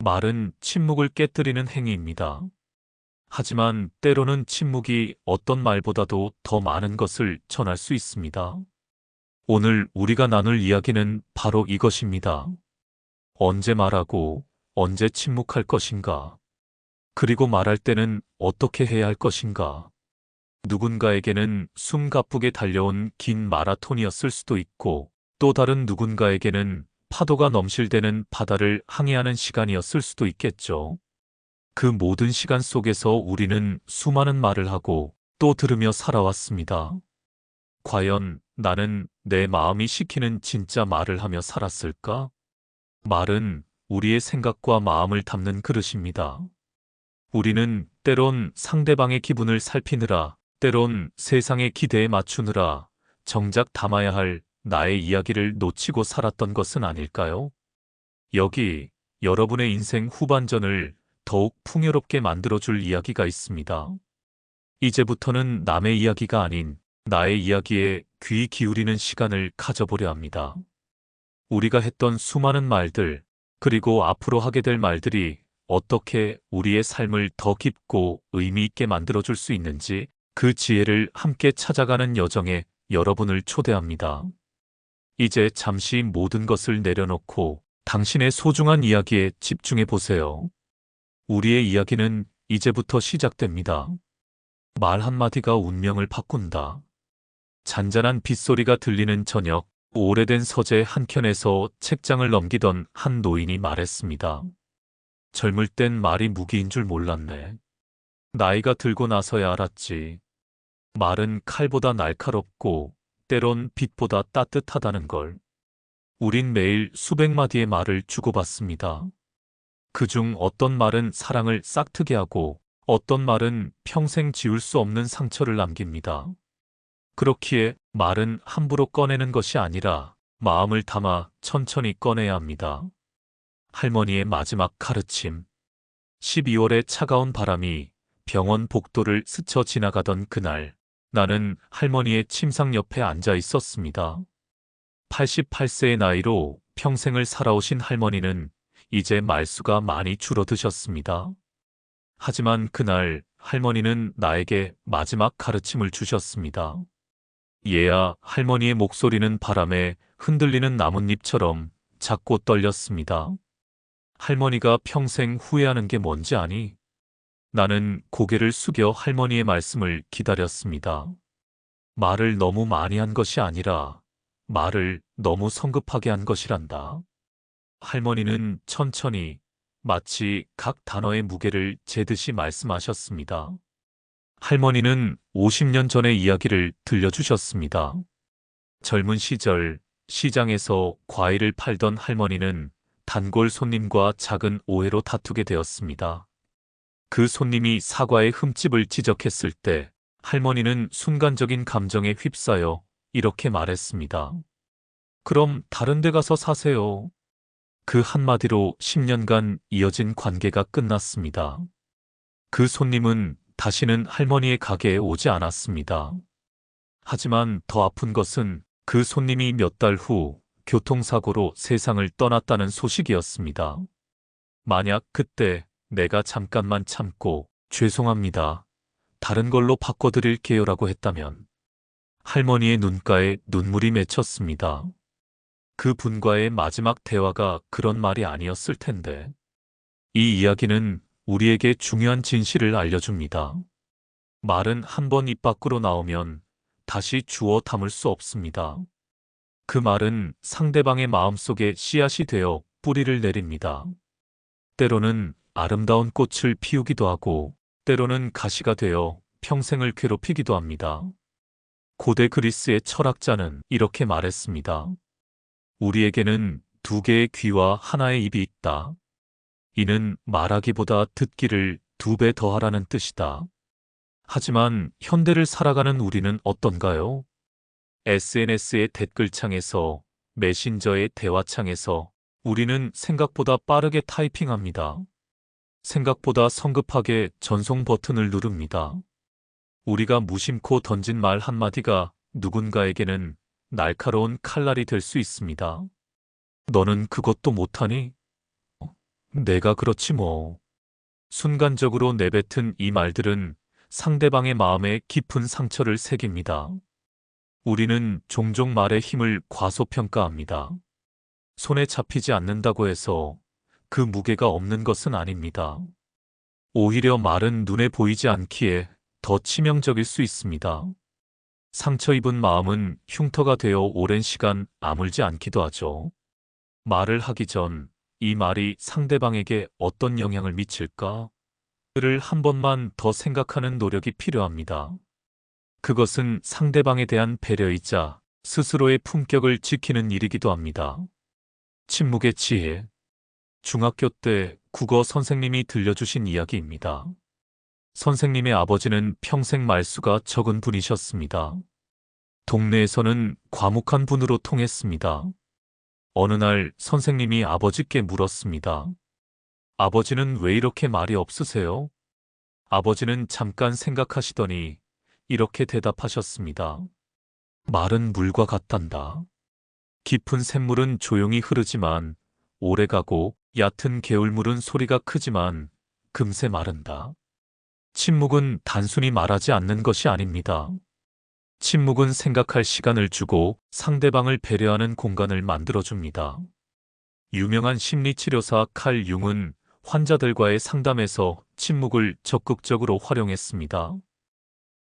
말은 침묵을 깨뜨리는 행위입니다. 하지만 때로는 침묵이 어떤 말보다도 더 많은 것을 전할 수 있습니다. 오늘 우리가 나눌 이야기는 바로 이것입니다. 언제 말하고 언제 침묵할 것인가? 그리고 말할 때는 어떻게 해야 할 것인가? 누군가에게는 숨가쁘게 달려온 긴 마라톤이었을 수도 있고, 또 다른 누군가에게는 파도가 넘실대는 바다를 항해하는 시간이었을 수도 있겠죠. 그 모든 시간 속에서 우리는 수많은 말을 하고 또 들으며 살아왔습니다. 과연 나는 내 마음이 시키는 진짜 말을 하며 살았을까? 말은 우리의 생각과 마음을 담는 그릇입니다. 우리는 때론 상대방의 기분을 살피느라, 때론 세상의 기대에 맞추느라 정작 담아야 할 나의 이야기를 놓치고 살았던 것은 아닐까요? 여기 여러분의 인생 후반전을 더욱 풍요롭게 만들어줄 이야기가 있습니다. 이제부터는 남의 이야기가 아닌 나의 이야기에 귀 기울이는 시간을 가져보려 합니다. 우리가 했던 수많은 말들, 그리고 앞으로 하게 될 말들이 어떻게 우리의 삶을 더 깊고 의미 있게 만들어줄 수 있는지 그 지혜를 함께 찾아가는 여정에 여러분을 초대합니다. 이제 잠시 모든 것을 내려놓고 당신의 소중한 이야기에 집중해 보세요. 우리의 이야기는 이제부터 시작됩니다. 말 한마디가 운명을 바꾼다. 잔잔한 빗소리가 들리는 저녁, 오래된 서재 한켠에서 책장을 넘기던 한 노인이 말했습니다. 젊을 땐 말이 무기인 줄 몰랐네. 나이가 들고 나서야 알았지. 말은 칼보다 날카롭고 때론 빛보다 따뜻하다는 걸. 우린 매일 수백 마디의 말을 주고받습니다. 그중 어떤 말은 사랑을 싹트게 하고 어떤 말은 평생 지울 수 없는 상처를 남깁니다. 그렇기에 말은 함부로 꺼내는 것이 아니라 마음을 담아 천천히 꺼내야 합니다. 할머니의 마지막 가르침. 12월의 차가운 바람이 병원 복도를 스쳐 지나가던 그날, 나는 할머니의 침상 옆에 앉아 있었습니다. 88세의 나이로 평생을 살아오신 할머니는 이제 말수가 많이 줄어드셨습니다. 하지만 그날 할머니는 나에게 마지막 가르침을 주셨습니다. 얘야, 할머니의 목소리는 바람에 흔들리는 나뭇잎처럼 작고 떨렸습니다. 할머니가 평생 후회하는 게 뭔지 아니? 나는 고개를 숙여 할머니의 말씀을 기다렸습니다. 말을 너무 많이 한 것이 아니라 말을 너무 성급하게 한 것이란다. 할머니는 천천히 마치 각 단어의 무게를 재듯이 말씀하셨습니다. 할머니는 50년 전의 이야기를 들려주셨습니다. 젊은 시절 시장에서 과일을 팔던 할머니는 단골 손님과 작은 오해로 다투게 되었습니다. 그 손님이 사과의 흠집을 지적했을 때 할머니는 순간적인 감정에 휩싸여 이렇게 말했습니다. 그럼 다른 데 가서 사세요. 그 한마디로 10년간 이어진 관계가 끝났습니다. 그 손님은 다시는 할머니의 가게에 오지 않았습니다. 하지만 더 아픈 것은 그 손님이 몇 달 후 교통사고로 세상을 떠났다는 소식이었습니다. 만약 그때 내가 잠깐만 참고 죄송합니다. 다른 걸로 바꿔드릴게요라고 했다면 할머니의 눈가에 눈물이 맺혔습니다. 그 분과의 마지막 대화가 그런 말이 아니었을 텐데. 이 이야기는 우리에게 중요한 진실을 알려줍니다. 말은 한 번 입 밖으로 나오면 다시 주워 담을 수 없습니다. 그 말은 상대방의 마음속에 씨앗이 되어 뿌리를 내립니다. 때로는 아름다운 꽃을 피우기도 하고 때로는 가시가 되어 평생을 괴롭히기도 합니다. 고대 그리스의 철학자는 이렇게 말했습니다. 우리에게는 두 개의 귀와 하나의 입이 있다. 이는 말하기보다 듣기를 2배 더하라는 뜻이다. 하지만 현대를 살아가는 우리는 어떤가요? SNS의 댓글창에서, 메신저의 대화창에서 우리는 생각보다 빠르게 타이핑합니다. 생각보다 성급하게 전송 버튼을 누릅니다. 우리가 무심코 던진 말 한마디가 누군가에게는 날카로운 칼날이 될 수 있습니다. 너는 그것도 못하니? 내가 그렇지 뭐. 순간적으로 내뱉은 이 말들은 상대방의 마음에 깊은 상처를 새깁니다. 우리는 종종 말의 힘을 과소평가합니다. 손에 잡히지 않는다고 해서 그 무게가 없는 것은 아닙니다. 오히려 말은 눈에 보이지 않기에 더 치명적일 수 있습니다. 상처 입은 마음은 흉터가 되어 오랜 시간 아물지 않기도 하죠. 말을 하기 전 이 말이 상대방에게 어떤 영향을 미칠까? 를 한 번만 더 생각하는 노력이 필요합니다. 그것은 상대방에 대한 배려이자 스스로의 품격을 지키는 일이기도 합니다. 침묵의 지혜. 중학교 때 국어 선생님이 들려주신 이야기입니다. 선생님의 아버지는 평생 말수가 적은 분이셨습니다. 동네에서는 과묵한 분으로 통했습니다. 어느 날 선생님이 아버지께 물었습니다. 아버지는 왜 이렇게 말이 없으세요? 아버지는 잠깐 생각하시더니 이렇게 대답하셨습니다. 말은 물과 같단다. 깊은 샘물은 조용히 흐르지만 오래가고 얕은 개울물은 소리가 크지만 금세 마른다. 침묵은 단순히 말하지 않는 것이 아닙니다. 침묵은 생각할 시간을 주고 상대방을 배려하는 공간을 만들어줍니다. 유명한 심리치료사 칼 융은 환자들과의 상담에서 침묵을 적극적으로 활용했습니다.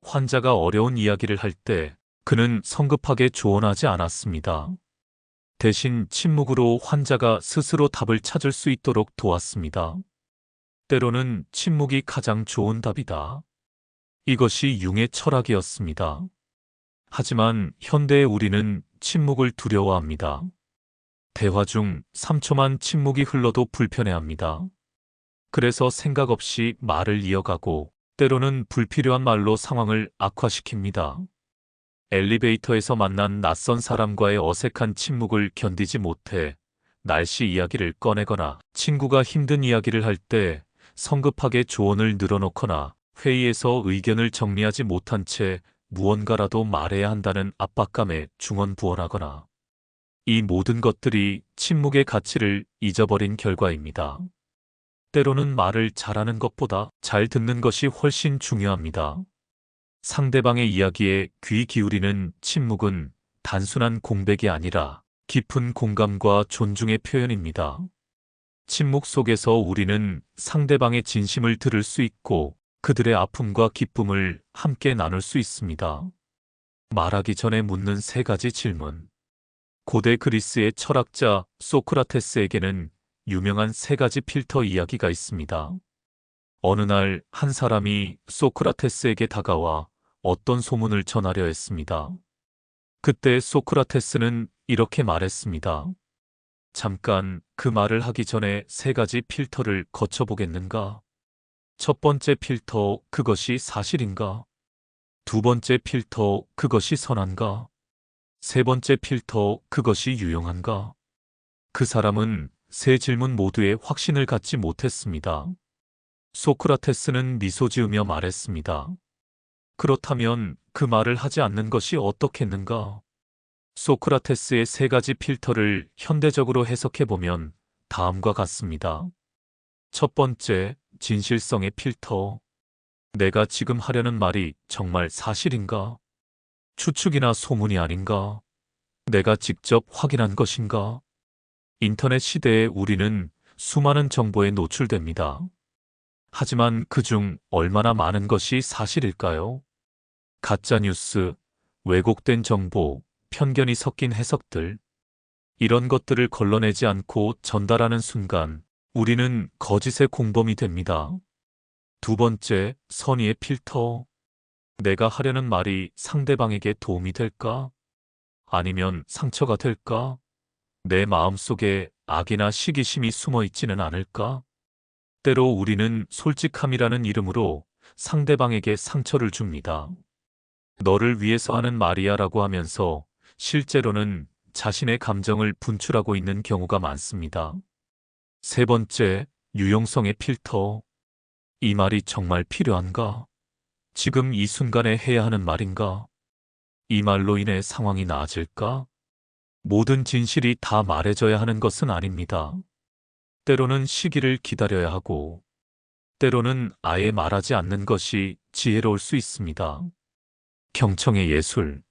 환자가 어려운 이야기를 할 때 그는 성급하게 조언하지 않았습니다. 대신 침묵으로 환자가 스스로 답을 찾을 수 있도록 도왔습니다. 때로는 침묵이 가장 좋은 답이다. 이것이 융의 철학이었습니다. 하지만 현대의 우리는 침묵을 두려워합니다. 대화 중 3초만 침묵이 흘러도 불편해합니다. 그래서 생각 없이 말을 이어가고 때로는 불필요한 말로 상황을 악화시킵니다. 엘리베이터에서 만난 낯선 사람과의 어색한 침묵을 견디지 못해 날씨 이야기를 꺼내거나 친구가 힘든 이야기를 할 때 성급하게 조언을 늘어놓거나 회의에서 의견을 정리하지 못한 채 무언가라도 말해야 한다는 압박감에 중언부언하거나 이 모든 것들이 침묵의 가치를 잊어버린 결과입니다. 때로는 말을 잘하는 것보다 잘 듣는 것이 훨씬 중요합니다. 상대방의 이야기에 귀 기울이는 침묵은 단순한 공백이 아니라 깊은 공감과 존중의 표현입니다. 침묵 속에서 우리는 상대방의 진심을 들을 수 있고 그들의 아픔과 기쁨을 함께 나눌 수 있습니다. 말하기 전에 묻는 3가지 질문. 고대 그리스의 철학자 소크라테스에게는 유명한 3가지 필터 이야기가 있습니다. 어느 날 한 사람이 소크라테스에게 다가와 어떤 소문을 전하려 했습니다. 그때 소크라테스는 이렇게 말했습니다. 잠깐 그 말을 하기 전에 3가지 필터를 거쳐보겠는가? 첫 번째 필터, 그것이 사실인가? 두 번째 필터, 그것이 선한가? 세 번째 필터, 그것이 유용한가? 그 사람은 3질문 모두에 확신을 갖지 못했습니다. 소크라테스는 미소 지으며 말했습니다. 그렇다면 그 말을 하지 않는 것이 어떻겠는가? 소크라테스의 3가지 필터를 현대적으로 해석해보면 다음과 같습니다. 첫 번째, 진실성의 필터. 내가 지금 하려는 말이 정말 사실인가? 추측이나 소문이 아닌가? 내가 직접 확인한 것인가? 인터넷 시대에 우리는 수많은 정보에 노출됩니다. 하지만 그중 얼마나 많은 것이 사실일까요? 가짜뉴스, 왜곡된 정보, 편견이 섞인 해석들. 이런 것들을 걸러내지 않고 전달하는 순간 우리는 거짓의 공범이 됩니다. 두 번째, 선의의 필터. 내가 하려는 말이 상대방에게 도움이 될까? 아니면 상처가 될까? 내 마음속에 악이나 시기심이 숨어 있지는 않을까? 때로 우리는 솔직함이라는 이름으로 상대방에게 상처를 줍니다. 너를 위해서 하는 말이야 라고 하면서 실제로는 자신의 감정을 분출하고 있는 경우가 많습니다. 세 번째, 유용성의 필터. 이 말이 정말 필요한가? 지금 이 순간에 해야 하는 말인가? 이 말로 인해 상황이 나아질까? 모든 진실이 다 말해져야 하는 것은 아닙니다. 때로는 시기를 기다려야 하고, 때로는 아예 말하지 않는 것이 지혜로울 수 있습니다. 경청의 예술.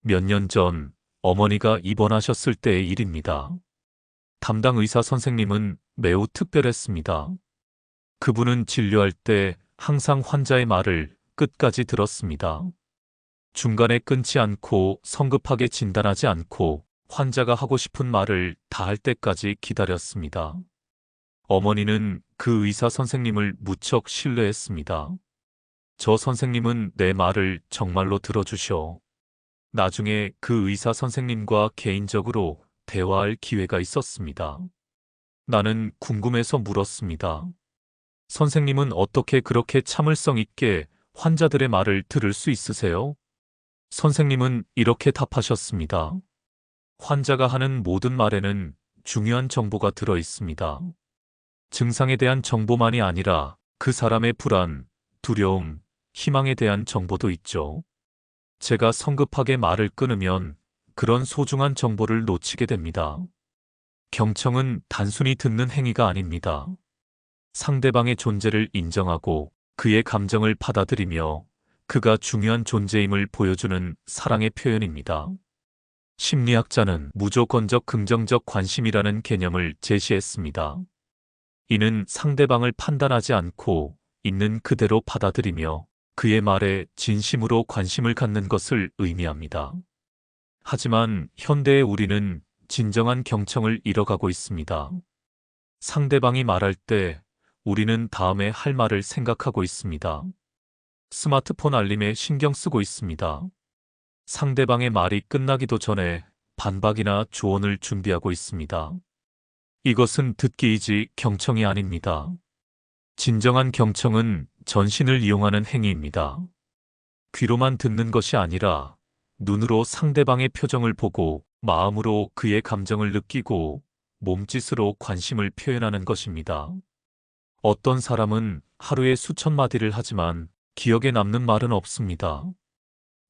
몇 년 전 어머니가 입원하셨을 때의 일입니다. 담당 의사 선생님은 매우 특별했습니다. 그분은 진료할 때 항상 환자의 말을 끝까지 들었습니다. 중간에 끊지 않고 성급하게 진단하지 않고 환자가 하고 싶은 말을 다 할 때까지 기다렸습니다. 어머니는 그 의사 선생님을 무척 신뢰했습니다. 저 선생님은 내 말을 정말로 들어주셔. 나중에 그 의사 선생님과 개인적으로 대화할 기회가 있었습니다. 나는 궁금해서 물었습니다. 선생님은 어떻게 그렇게 참을성 있게 환자들의 말을 들을 수 있으세요? 선생님은 이렇게 답하셨습니다. 환자가 하는 모든 말에는 중요한 정보가 들어 있습니다. 증상에 대한 정보만이 아니라 그 사람의 불안, 두려움, 희망에 대한 정보도 있죠. 제가 성급하게 말을 끊으면 그런 소중한 정보를 놓치게 됩니다. 경청은 단순히 듣는 행위가 아닙니다. 상대방의 존재를 인정하고 그의 감정을 받아들이며 그가 중요한 존재임을 보여주는 사랑의 표현입니다. 심리학자는 무조건적 긍정적 관심이라는 개념을 제시했습니다. 이는 상대방을 판단하지 않고 있는 그대로 받아들이며 그의 말에 진심으로 관심을 갖는 것을 의미합니다. 하지만 현대의 우리는 진정한 경청을 잃어가고 있습니다. 상대방이 말할 때 우리는 다음에 할 말을 생각하고 있습니다. 스마트폰 알림에 신경 쓰고 있습니다. 상대방의 말이 끝나기도 전에 반박이나 조언을 준비하고 있습니다. 이것은 듣기이지 경청이 아닙니다. 진정한 경청은 전신을 이용하는 행위입니다. 귀로만 듣는 것이 아니라 눈으로 상대방의 표정을 보고 마음으로 그의 감정을 느끼고 몸짓으로 관심을 표현하는 것입니다. 어떤 사람은 하루에 수천 마디를 하지만 기억에 남는 말은 없습니다.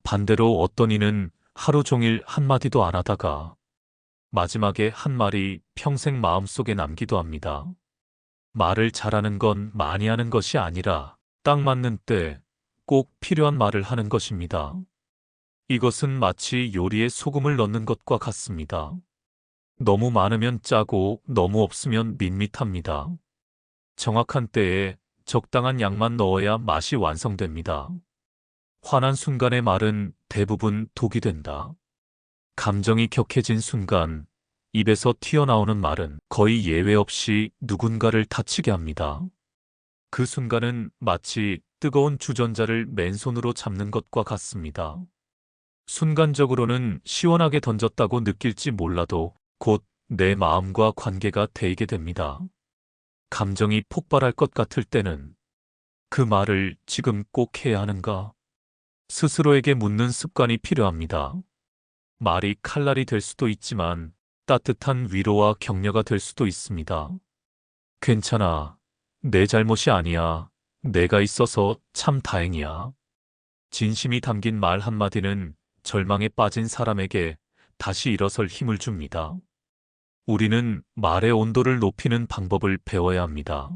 반대로 어떤 이는 하루 종일 한마디도 안 하다가 마지막에 한 말이 평생 마음속에 남기도 합니다. 말을 잘하는 건 많이 하는 것이 아니라 딱 맞는 때 꼭 필요한 말을 하는 것입니다. 이것은 마치 요리에 소금을 넣는 것과 같습니다. 너무 많으면 짜고 너무 없으면 밋밋합니다. 정확한 때에 적당한 양만 넣어야 맛이 완성됩니다. 화난 순간의 말은 대부분 독이 된다. 감정이 격해진 순간 입에서 튀어나오는 말은 거의 예외 없이 누군가를 다치게 합니다. 그 순간은 마치 뜨거운 주전자를 맨손으로 잡는 것과 같습니다. 순간적으로는 시원하게 던졌다고 느낄지 몰라도 곧 내 마음과 관계가 데이게 됩니다. 감정이 폭발할 것 같을 때는 그 말을 지금 꼭 해야 하는가? 스스로에게 묻는 습관이 필요합니다. 말이 칼날이 될 수도 있지만 따뜻한 위로와 격려가 될 수도 있습니다. 괜찮아. 내 잘못이 아니야. 내가 있어서 참 다행이야. 진심이 담긴 말 한마디는 절망에 빠진 사람에게 다시 일어설 힘을 줍니다. 우리는 말의 온도를 높이는 방법을 배워야 합니다.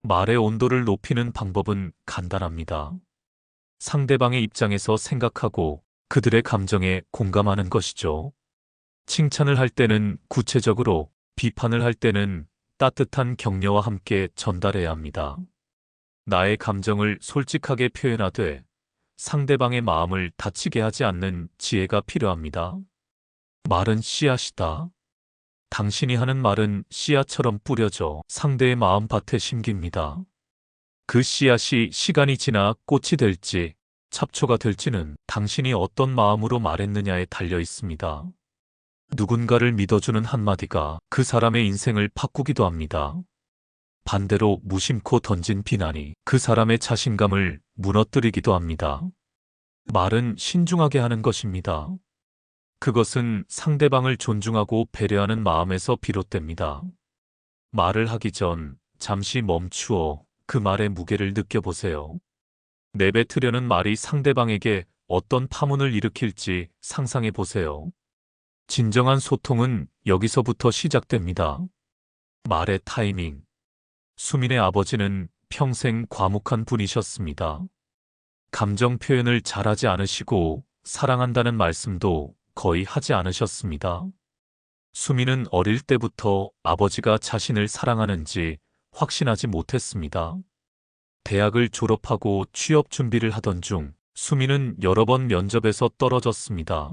말의 온도를 높이는 방법은 간단합니다. 상대방의 입장에서 생각하고 그들의 감정에 공감하는 것이죠. 칭찬을 할 때는 구체적으로, 비판을 할 때는 따뜻한 격려와 함께 전달해야 합니다. 나의 감정을 솔직하게 표현하되 상대방의 마음을 다치게 하지 않는 지혜가 필요합니다. 말은 씨앗이다. 당신이 하는 말은 씨앗처럼 뿌려져 상대의 마음밭에 심깁니다. 그 씨앗이 시간이 지나 꽃이 될지 잡초가 될지는 당신이 어떤 마음으로 말했느냐에 달려 있습니다. 누군가를 믿어주는 한마디가 그 사람의 인생을 바꾸기도 합니다. 반대로 무심코 던진 비난이 그 사람의 자신감을 무너뜨리기도 합니다. 말은 신중하게 하는 것입니다. 그것은 상대방을 존중하고 배려하는 마음에서 비롯됩니다. 말을 하기 전 잠시 멈추어 그 말의 무게를 느껴보세요. 내뱉으려는 말이 상대방에게 어떤 파문을 일으킬지 상상해 보세요. 진정한 소통은 여기서부터 시작됩니다. 말의 타이밍. 수민의 아버지는 평생 과묵한 분이셨습니다. 감정 표현을 잘하지 않으시고 사랑한다는 말씀도 거의 하지 않으셨습니다. 수민은 어릴 때부터 아버지가 자신을 사랑하는지 확신하지 못했습니다. 대학을 졸업하고 취업 준비를 하던 중 수민은 여러 번 면접에서 떨어졌습니다.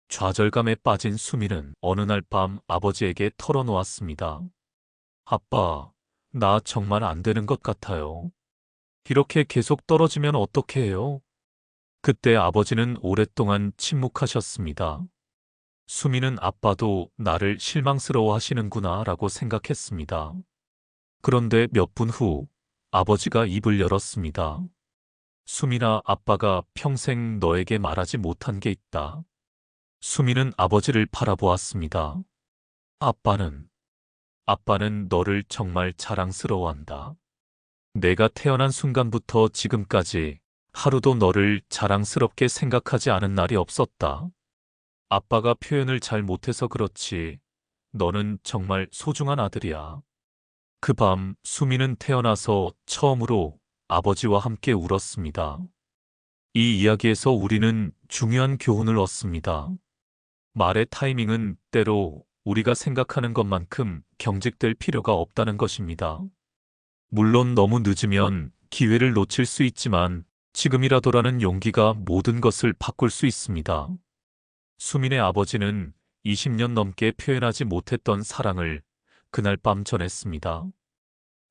좌절감에 빠진 수민은 어느 날 밤 아버지에게 털어놓았습니다. 아빠, 나 정말 안 되는 것 같아요. 이렇게 계속 떨어지면 어떻게 해요? 그때 아버지는 오랫동안 침묵하셨습니다. 수민은 아빠도 나를 실망스러워 하시는구나 라고 생각했습니다. 그런데 몇 분 후 아버지가 입을 열었습니다. 수민아, 아빠가 평생 너에게 말하지 못한 게 있다. 수민은 아버지를 바라보았습니다. 아빠는 너를 정말 자랑스러워한다. 내가 태어난 순간부터 지금까지 하루도 너를 자랑스럽게 생각하지 않은 날이 없었다. 아빠가 표현을 잘 못해서 그렇지. 너는 정말 소중한 아들이야. 그 밤 수민은 태어나서 처음으로 아버지와 함께 울었습니다. 이 이야기에서 우리는 중요한 교훈을 얻습니다. 말의 타이밍은 때로 우리가 생각하는 것만큼 경직될 필요가 없다는 것입니다. 물론 너무 늦으면 기회를 놓칠 수 있지만 지금이라도라는 용기가 모든 것을 바꿀 수 있습니다. 수민의 아버지는 20년 넘게 표현하지 못했던 사랑을 그날 밤 전했습니다.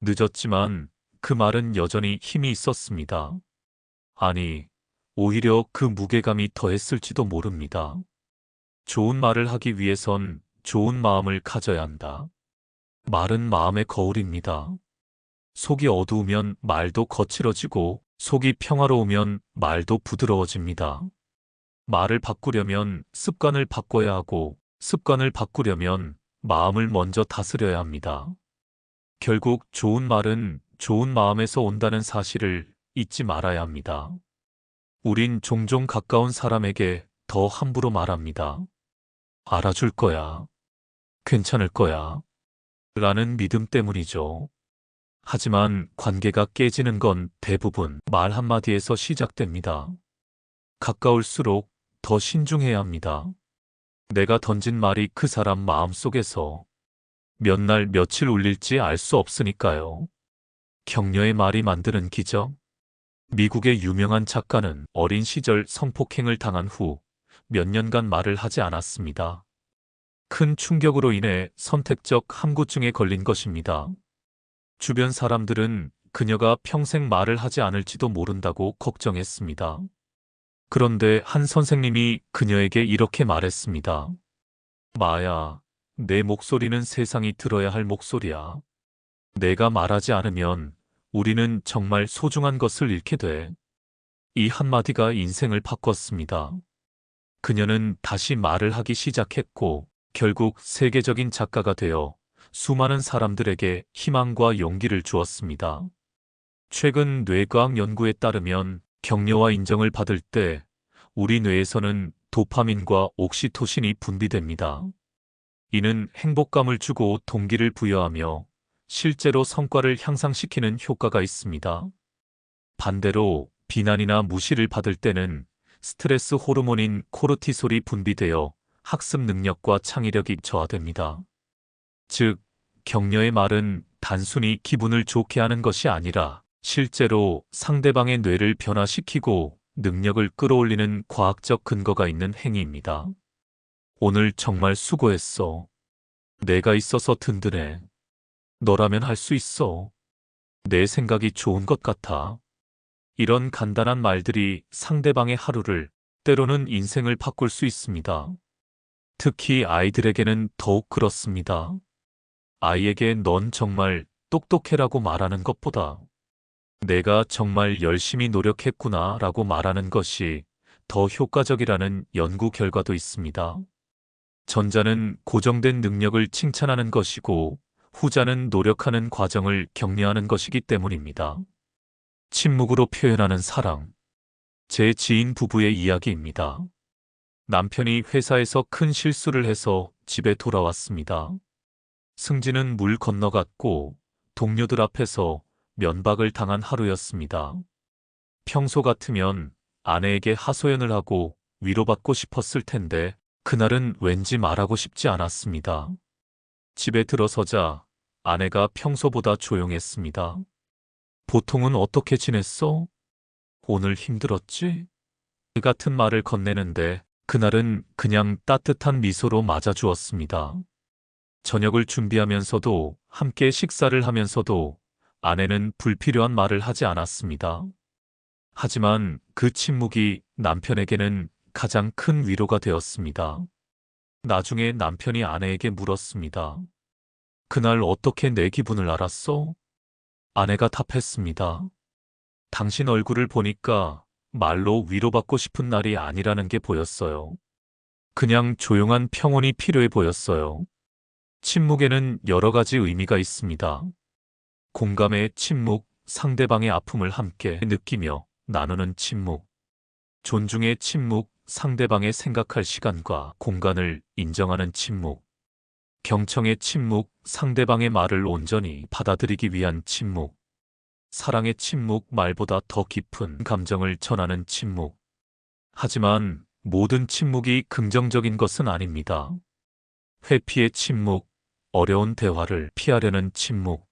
늦었지만 그 말은 여전히 힘이 있었습니다. 아니, 오히려 그 무게감이 더했을지도 모릅니다. 좋은 말을 하기 위해선 좋은 마음을 가져야 한다. 말은 마음의 거울입니다. 속이 어두우면 말도 거칠어지고 속이 평화로우면 말도 부드러워집니다. 말을 바꾸려면 습관을 바꿔야 하고 습관을 바꾸려면 마음을 먼저 다스려야 합니다. 결국 좋은 말은 좋은 마음에서 온다는 사실을 잊지 말아야 합니다. 우린 종종 가까운 사람에게 더 함부로 말합니다. 알아줄 거야. 괜찮을 거야. 라는 믿음 때문이죠. 하지만 관계가 깨지는 건 대부분 말 한마디에서 시작됩니다. 가까울수록 더 신중해야 합니다. 내가 던진 말이 그 사람 마음속에서 몇 날 며칠 울릴지 알 수 없으니까요. 격려의 말이 만드는 기적. 미국의 유명한 작가는 어린 시절 성폭행을 당한 후 몇 년간 말을 하지 않았습니다. 큰 충격으로 인해 선택적 함구증에 걸린 것입니다. 주변 사람들은 그녀가 평생 말을 하지 않을지도 모른다고 걱정했습니다. 그런데 한 선생님이 그녀에게 이렇게 말했습니다. 마야, 내 목소리는 세상이 들어야 할 목소리야. 내가 말하지 않으면 우리는 정말 소중한 것을 잃게 돼. 이 한마디가 인생을 바꿨습니다. 그녀는 다시 말을 하기 시작했고 결국 세계적인 작가가 되어 수많은 사람들에게 희망과 용기를 주었습니다. 최근 뇌과학 연구에 따르면 격려와 인정을 받을 때 우리 뇌에서는 도파민과 옥시토신이 분비됩니다. 이는 행복감을 주고 동기를 부여하며 실제로 성과를 향상시키는 효과가 있습니다. 반대로 비난이나 무시를 받을 때는 스트레스 호르몬인 코르티솔이 분비되어 학습 능력과 창의력이 저하됩니다. 즉, 격려의 말은 단순히 기분을 좋게 하는 것이 아니라 실제로 상대방의 뇌를 변화시키고 능력을 끌어올리는 과학적 근거가 있는 행위입니다. 오늘 정말 수고했어. 내가 있어서 든든해. 너라면 할 수 있어. 내 생각이 좋은 것 같아. 이런 간단한 말들이 상대방의 하루를, 때로는 인생을 바꿀 수 있습니다. 특히 아이들에게는 더욱 그렇습니다. 아이에게 넌 정말 똑똑해라고 말하는 것보다 내가 정말 열심히 노력했구나 라고 말하는 것이 더 효과적이라는 연구 결과도 있습니다. 전자는 고정된 능력을 칭찬하는 것이고 후자는 노력하는 과정을 격려하는 것이기 때문입니다. 침묵으로 표현하는 사랑. 제 지인 부부의 이야기입니다. 남편이 회사에서 큰 실수를 해서 집에 돌아왔습니다. 승진은 물 건너갔고 동료들 앞에서 면박을 당한 하루였습니다. 평소 같으면 아내에게 하소연을 하고 위로받고 싶었을 텐데 그날은 왠지 말하고 싶지 않았습니다. 집에 들어서자 아내가 평소보다 조용했습니다. 보통은 어떻게 지냈어? 오늘 힘들었지? 그 같은 말을 건네는데 그날은 그냥 따뜻한 미소로 맞아주었습니다. 저녁을 준비하면서도 함께 식사를 하면서도 아내는 불필요한 말을 하지 않았습니다. 하지만 그 침묵이 남편에게는 가장 큰 위로가 되었습니다. 나중에 남편이 아내에게 물었습니다. 그날 어떻게 내 기분을 알았어? 아내가 답했습니다. 당신 얼굴을 보니까 말로 위로받고 싶은 날이 아니라는 게 보였어요. 그냥 조용한 평온이 필요해 보였어요. 침묵에는 여러 가지 의미가 있습니다. 공감의 침묵, 상대방의 아픔을 함께 느끼며 나누는 침묵. 존중의 침묵, 상대방의 생각할 시간과 공간을 인정하는 침묵. 경청의 침묵, 상대방의 말을 온전히 받아들이기 위한 침묵. 사랑의 침묵, 말보다 더 깊은 감정을 전하는 침묵. 하지만 모든 침묵이 긍정적인 것은 아닙니다. 회피의 침묵, 어려운 대화를 피하려는 침묵.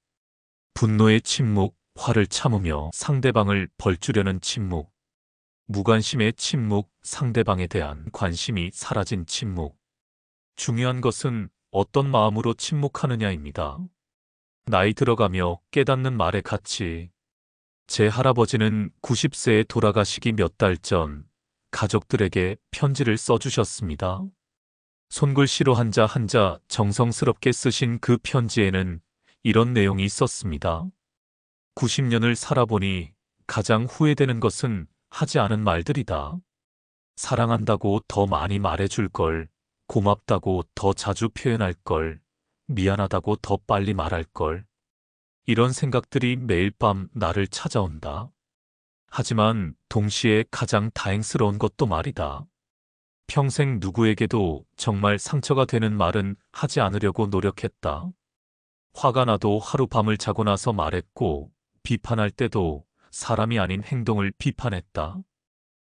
분노의 침묵, 화를 참으며 상대방을 벌주려는 침묵. 무관심의 침묵, 상대방에 대한 관심이 사라진 침묵. 중요한 것은 어떤 마음으로 침묵하느냐입니다. 나이 들어가며 깨닫는 말의 가치. 제 할아버지는 90세에 돌아가시기 몇 달 전 가족들에게 편지를 써주셨습니다. 손글씨로 한자 한자 정성스럽게 쓰신 그 편지에는 이런 내용이 있었습니다. 90년을 살아보니 가장 후회되는 것은 하지 않은 말들이다. 사랑한다고 더 많이 말해줄 걸, 고맙다고 더 자주 표현할 걸, 미안하다고 더 빨리 말할 걸. 이런 생각들이 매일 밤 나를 찾아온다. 하지만 동시에 가장 다행스러운 것도 말이다. 평생 누구에게도 정말 상처가 되는 말은 하지 않으려고 노력했다. 화가 나도 하룻밤을 자고 나서 말했고, 비판할 때도 사람이 아닌 행동을 비판했다.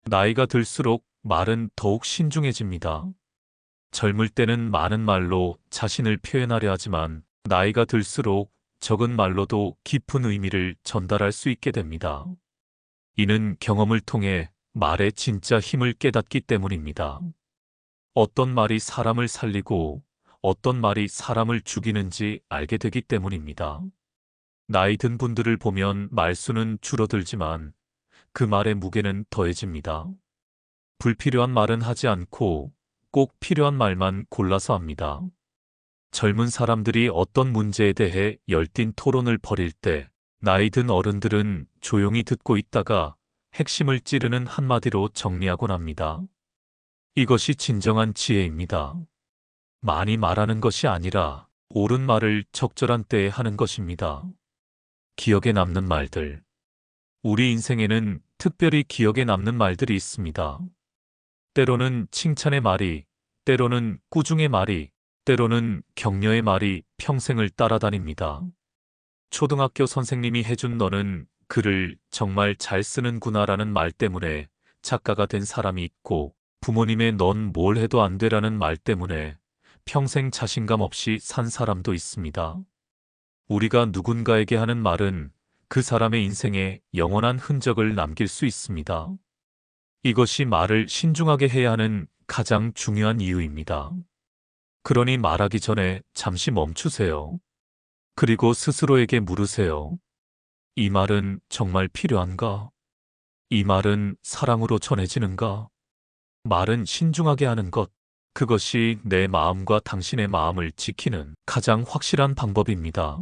나이가 들수록 말은 더욱 신중해집니다. 젊을 때는 많은 말로 자신을 표현하려 하지만 나이가 들수록 적은 말로도 깊은 의미를 전달할 수 있게 됩니다. 이는 경험을 통해 말의 진짜 힘을 깨닫기 때문입니다. 어떤 말이 사람을 살리고 어떤 말이 사람을 죽이는지 알게 되기 때문입니다. 나이 든 분들을 보면 말수는 줄어들지만 그 말의 무게는 더해집니다. 불필요한 말은 하지 않고 꼭 필요한 말만 골라서 합니다. 젊은 사람들이 어떤 문제에 대해 열띤 토론을 벌일 때 나이 든 어른들은 조용히 듣고 있다가 핵심을 찌르는 한마디로 정리하곤 합니다. 이것이 진정한 지혜입니다. 많이 말하는 것이 아니라 옳은 말을 적절한 때에 하는 것입니다. 기억에 남는 말들. 우리 인생에는 특별히 기억에 남는 말들이 있습니다. 때로는 칭찬의 말이, 때로는 꾸중의 말이, 때로는 격려의 말이 평생을 따라다닙니다. 초등학교 선생님이 해준 너는 글을 정말 잘 쓰는구나라는 말 때문에 작가가 된 사람이 있고, 부모님의 넌 뭘 해도 안 되라는 말 때문에 평생 자신감 없이 산 사람도 있습니다. 우리가 누군가에게 하는 말은 그 사람의 인생에 영원한 흔적을 남길 수 있습니다. 이것이 말을 신중하게 해야 하는 가장 중요한 이유입니다. 그러니 말하기 전에 잠시 멈추세요. 그리고 스스로에게 물으세요. 이 말은 정말 필요한가? 이 말은 사랑으로 전해지는가? 말은 신중하게 하는 것, 그것이 내 마음과 당신의 마음을 지키는 가장 확실한 방법입니다.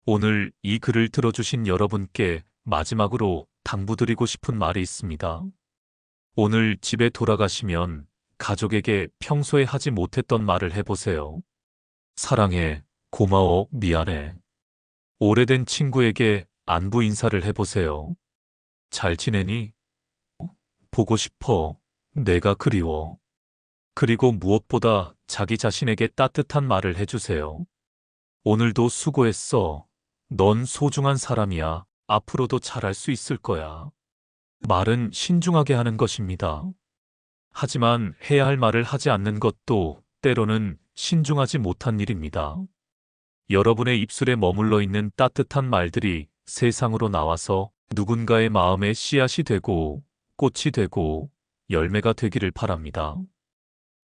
오늘 이 글을 들어주신 여러분께 마지막으로 당부드리고 싶은 말이 있습니다. 오늘 집에 돌아가시면 가족에게 평소에 하지 못했던 말을 해보세요. 사랑해, 고마워, 미안해. 오래된 친구에게 안부 인사를 해보세요. 잘 지내니? 보고 싶어. 내가 그리워. 그리고 무엇보다 자기 자신에게 따뜻한 말을 해주세요. 오늘도 수고했어. 넌 소중한 사람이야. 앞으로도 잘할 수 있을 거야. 말은 신중하게 하는 것입니다. 하지만 해야 할 말을 하지 않는 것도 때로는 신중하지 못한 일입니다. 여러분의 입술에 머물러 있는 따뜻한 말들이 세상으로 나와서 누군가의 마음에 씨앗이 되고 꽃이 되고 열매가 되기를 바랍니다.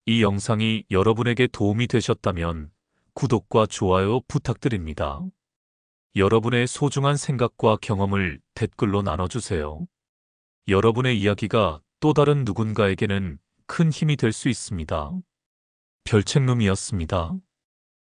이 영상이 여러분에게 도움이 되셨다면 구독과 좋아요 부탁드립니다. 여러분의 소중한 생각과 경험을 댓글로 나눠주세요. 여러분의 이야기가 또 다른 누군가에게는 큰 힘이 될 수 있습니다. 별책룸이었습니다.